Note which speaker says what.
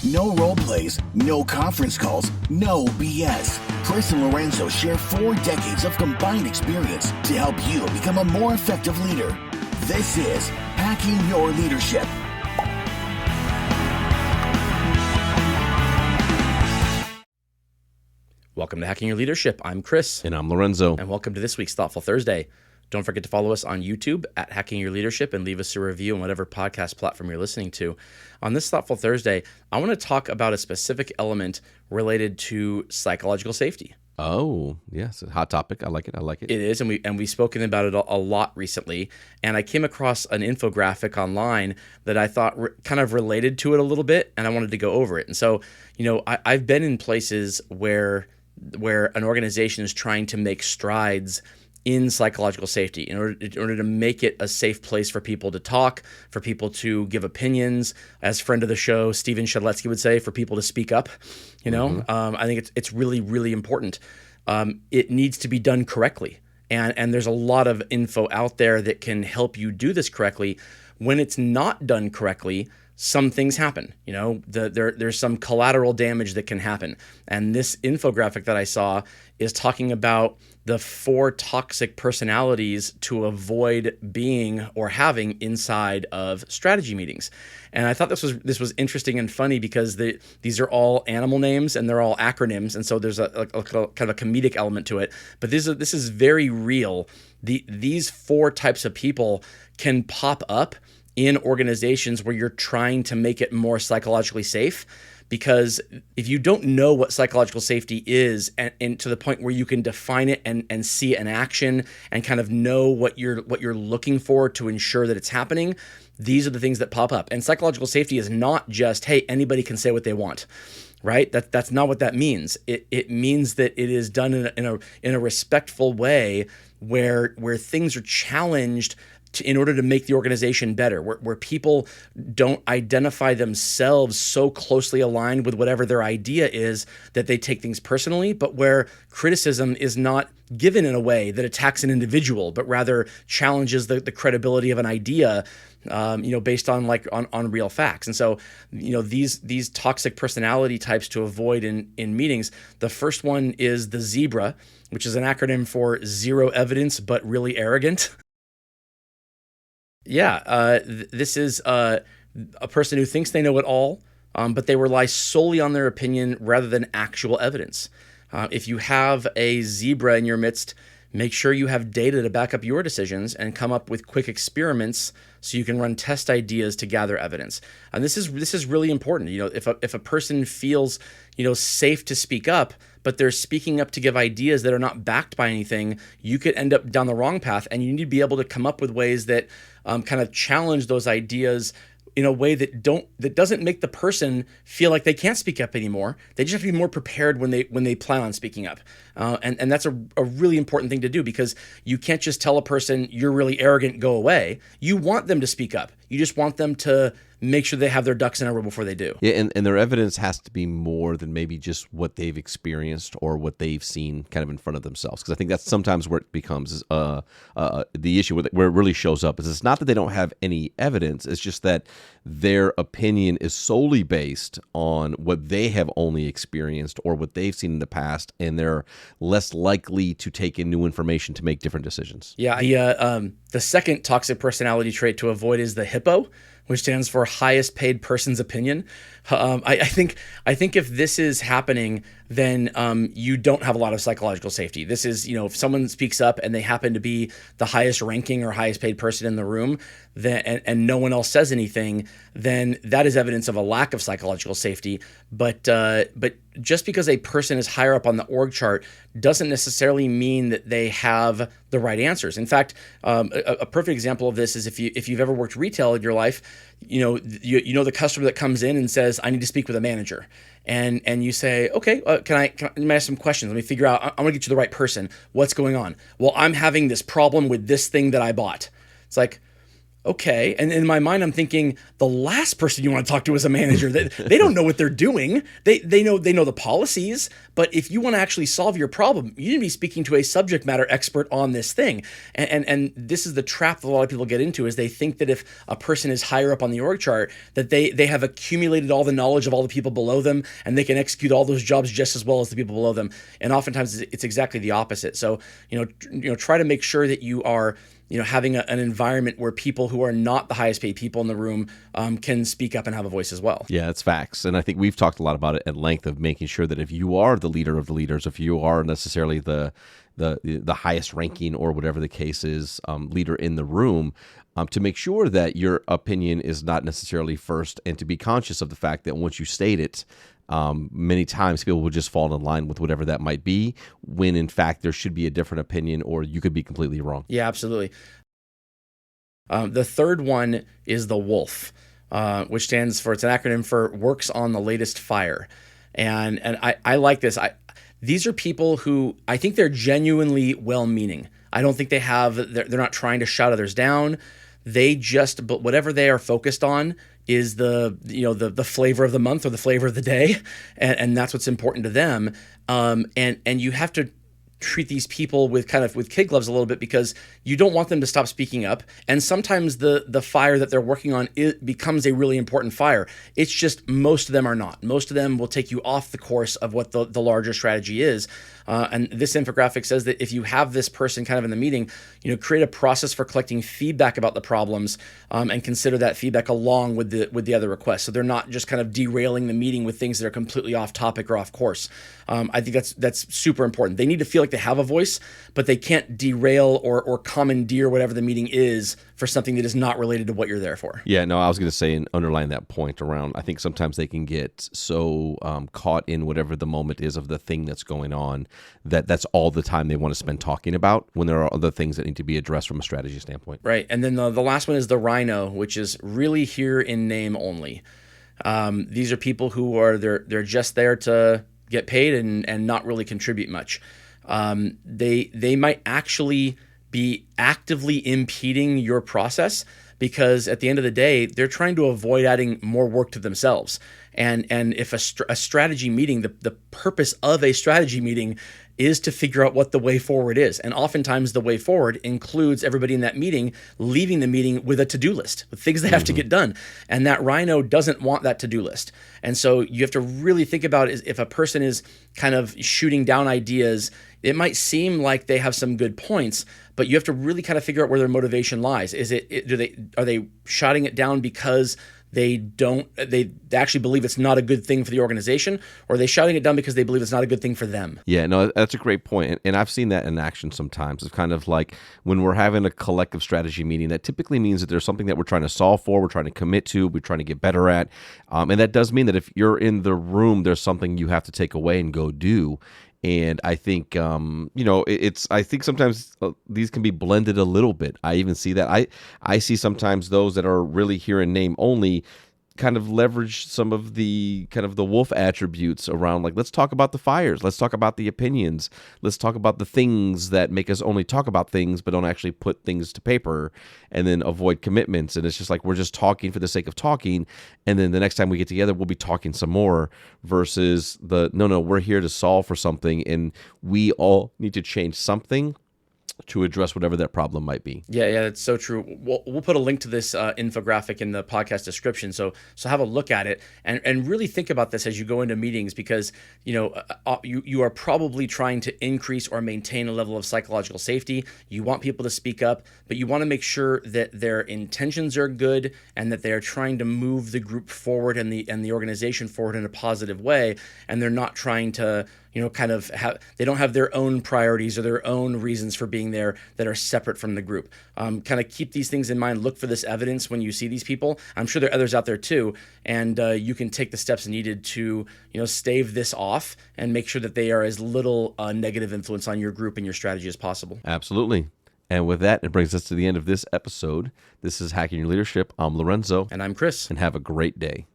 Speaker 1: No role plays, no conference calls, no BS. Chris and Lorenzo share 4 decades of combined experience to help you become a more effective leader. This is Hacking Your Leadership.
Speaker 2: Welcome to Hacking Your Leadership. I'm Chris.
Speaker 3: And I'm Lorenzo.
Speaker 2: And welcome to this week's Thoughtful Thursday. Don't forget to follow us on YouTube at Hacking Your Leadership and leave us a review on whatever podcast platform you're listening to. On this Thoughtful Thursday, I want to talk about a specific element related to psychological safety.
Speaker 3: Oh, yes, a hot topic. I like it.
Speaker 2: It is, and we've spoken about it a lot recently. And I came across an infographic online that I thought kind of related to it a little bit, and I wanted to go over it. And so, I've been in places where an organization is trying to make strides in psychological safety in order to make it a safe place for people to talk, for people to give opinions. As friend of the show, Stephen Shadletsky would say, for people to speak up. I think it's really, really important. It needs to be done correctly. And there's a lot of info out there that can help you do this correctly. When it's not done correctly, some things happen. There's some collateral damage that can happen. And this infographic that I saw is talking about the 4 toxic personalities to avoid being or having inside of strategy meetings. And I thought this was interesting and funny because these are all animal names and they're all acronyms, and so there's a kind of a comedic element to it. But this is very real. These 4 types of people can pop up in organizations where you're trying to make it more psychologically safe. Because if you don't know what psychological safety is, and to the point where you can define it and see it in action and kind of know what you're looking for to ensure that it's happening, these are the things that pop up. And psychological safety is not just, hey, anybody can say what they want, right? That's not what that means. It means that it is done in a respectful way where things are challenged in order to make the organization better, where people don't identify themselves so closely aligned with whatever their idea is that they take things personally, but where criticism is not given in a way that attacks an individual, but rather challenges the credibility of an idea, based on on real facts. And so, these toxic personality types to avoid in meetings, the first one is the zebra, which is an acronym for zero evidence, but really arrogant. Yeah, this is a person who thinks they know it all, but they rely solely on their opinion rather than actual evidence. If you have a zebra in your midst, make sure you have data to back up your decisions and come up with quick experiments so you can run test ideas to gather evidence. And this is really important. If a person feels safe to speak up, but they're speaking up to give ideas that are not backed by anything, you could end up down the wrong path. And you need to be able to come up with ways that kind of challenge those ideas in a way that doesn't make the person feel like they can't speak up anymore. They just have to be more prepared when they plan on speaking up. And that's a really important thing to do, because you can't just tell a person you're really arrogant, go away. You want them to speak up. You just want them to make sure they have their ducks in a row before they do.
Speaker 3: Yeah, and their evidence has to be more than maybe just what they've experienced or what they've seen kind of in front of themselves. Because I think that's sometimes where it becomes the issue, where it really shows up. Is it's not that they don't have any evidence, it's just that their opinion is solely based on what they have only experienced or what they've seen in the past, and they're less likely to take in new information to make different decisions.
Speaker 2: Yeah, the second toxic personality trait to avoid is the hippo, which stands for highest paid person's opinion. I think if this is happening, then you don't have a lot of psychological safety. This is, if someone speaks up and they happen to be the highest ranking or highest paid person in the room, then and no one else says anything, then that is evidence of a lack of psychological safety. But just because a person is higher up on the org chart doesn't necessarily mean that they have the right answers. In fact, a perfect example of this is if you've ever worked retail in your life, the customer that comes in and says, "I need to speak with a manager," and you say, "Okay, can I ask some questions? Let me figure out. I'm gonna get you the right person. What's going on?" "Well, I'm having this problem with this thing that I bought." It's like, Okay. And in my mind, I'm thinking the last person you want to talk to is a manager. They don't know what they're doing. They know the policies, but if you want to actually solve your problem, you need to be speaking to a subject matter expert on this thing. And this is the trap that a lot of people get into, is they think that if a person is higher up on the org chart, that they have accumulated all the knowledge of all the people below them and they can execute all those jobs just as well as the people below them. And oftentimes it's exactly the opposite. So, try to make sure that you are having an environment where people who are not the highest paid people in the room can speak up and have a voice as well.
Speaker 3: Yeah, it's facts. And I think we've talked a lot about it at length, of making sure that if you are the leader of the leaders, if you are necessarily the highest ranking or whatever the case is, leader in the room, to make sure that your opinion is not necessarily first, and to be conscious of the fact that once you state it, many times people will just fall in line with whatever that might be, when in fact there should be a different opinion, or you could be completely wrong.
Speaker 2: Yeah, absolutely. The third one is the WOLF, which stands for, it's an acronym for Works on the Latest Fire. And I like this. These are people who I think they're genuinely well-meaning. I don't think they're not trying to shout others down. But whatever they are focused on is the flavor of the month or the flavor of the day, and that's what's important to them. And you have to treat these people with kid gloves a little bit, because you don't want them to stop speaking up. And sometimes the fire that they're working on, it becomes a really important fire. It's just most of them are not. Most of them will take you off the course of what the larger strategy is. And this infographic says that if you have this person kind of in the meeting, create a process for collecting feedback about the problems, and consider that feedback along with the other requests. So they're not just kind of derailing the meeting with things that are completely off topic or off course. I think that's super important. They need to feel like they have a voice, but they can't derail or commandeer whatever the meeting is for something that is not related to what you're there for.
Speaker 3: Yeah, no, I was going to say and underline that point around, I think sometimes they can get so caught in whatever the moment is of the thing that's going on, that's all the time they want to spend talking about, when there are other things that need to be addressed from a strategy standpoint.
Speaker 2: Right. And then the last one is the Rhino, which is really here in name only. These are people who are they're just there to get paid and not really contribute much. They might actually be actively impeding your process, because at the end of the day, they're trying to avoid adding more work to themselves. And if a strategy meeting, the purpose of a strategy meeting is to figure out what the way forward is. And oftentimes the way forward includes everybody in that meeting leaving the meeting with a to-do list, with things they have to get done. And that Rhino doesn't want that to-do list. And so you have to really think about, if a person is kind of shooting down ideas, it might seem like they have some good points, but you have to really kind of figure out where their motivation lies. Are they shouting it down because they actually believe it's not a good thing for the organization, or are they shouting it down because they believe it's not a good thing for them?
Speaker 3: Yeah, no, that's a great point. And I've seen that in action sometimes. It's kind of like when we're having a collective strategy meeting, that typically means that there's something that we're trying to solve for, we're trying to commit to, we're trying to get better at. And that does mean that if you're in the room, there's something you have to take away and go do. And I think, I think sometimes these can be blended a little bit. I even see that. I see sometimes those that are really here in name only kind of leverage some of the kind of the wolf attributes around, like, let's talk about the fires, let's talk about the opinions, let's talk about the things that make us only talk about things but don't actually put things to paper, and then avoid commitments. And it's just like we're just talking for the sake of talking, and then the next time we get together we'll be talking some more, versus no, we're here to solve for something, and we all need to change something to address whatever that problem might be.
Speaker 2: Yeah, that's so true. We'll put a link to this infographic in the podcast description, so have a look at it and really think about this as you go into meetings, because you are probably trying to increase or maintain a level of psychological safety. You want people to speak up, but you want to make sure that their intentions are good and that they are trying to move the group forward and the organization forward in a positive way, and they're not trying to they don't have their own priorities or their own reasons for being there that are separate from the group. Kind of keep these things in mind. Look for this evidence when you see these people. I'm sure there are others out there too, and you can take the steps needed to stave this off and make sure that they are as little negative influence on your group and your strategy as possible.
Speaker 3: Absolutely. And with that, it brings us to the end of this episode. This is Hacking Your Leadership. I'm Lorenzo.
Speaker 2: And I'm Chris.
Speaker 3: And have a great day.